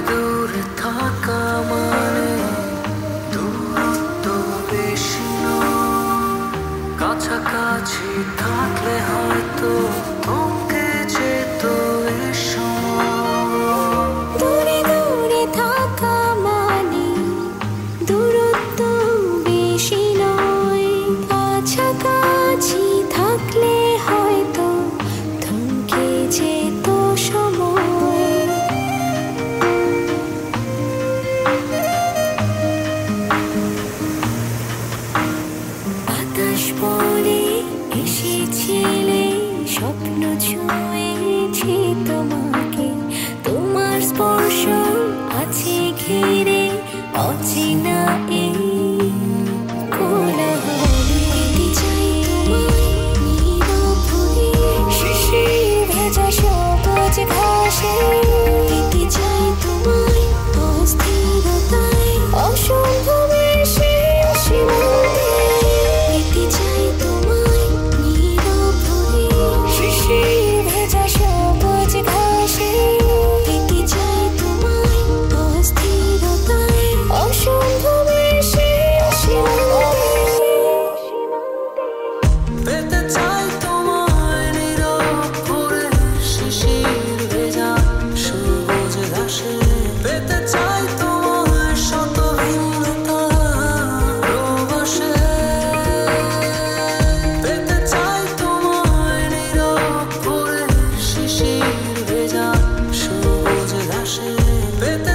দূরে থাকা মানে দূরত্ব বেশি নয়, কাছাকাছি থাকলে হয়তো থমকে যেত এ সময়। দূরে দূরে থাকা মানে দূরত্ব বেশি নয়, কাছাকাছি থাকলে হয়তো থমকে যেত সময়। বাতাস বলে এসেছিলে, স্বপ্ন ছুঁয়েছি তোমাকে, তোমার স্পর্শ আছে ঘিরে অচেনা এই কোলাহলে। পেতে চাই তোমায় নীরব ভুলে, শিশির ভেজা সবুজ ঘাসে। পেতে চাই তোমায় অস্থিরতায়, অসম্ভবের শেষ সীমান্তে। পেতে চাই তোমায় নীরব ভুলে, শিশির ভেজা সবুজ ঘাসে। পেতে চাই তোমায় অস্থিরতায়, অসম্ভবের শেষ সীমান্তে। পেতে চাই তোমায় নীরব করে শিশির ভেজা সবুজ ঘাসে। পেতে চাই তোমায় শত ভিন্নতা প্রবাসে। পেতে চাই তোমায় নীরব করে শিশির ভেজা সবুজ ঘাসে। পেতে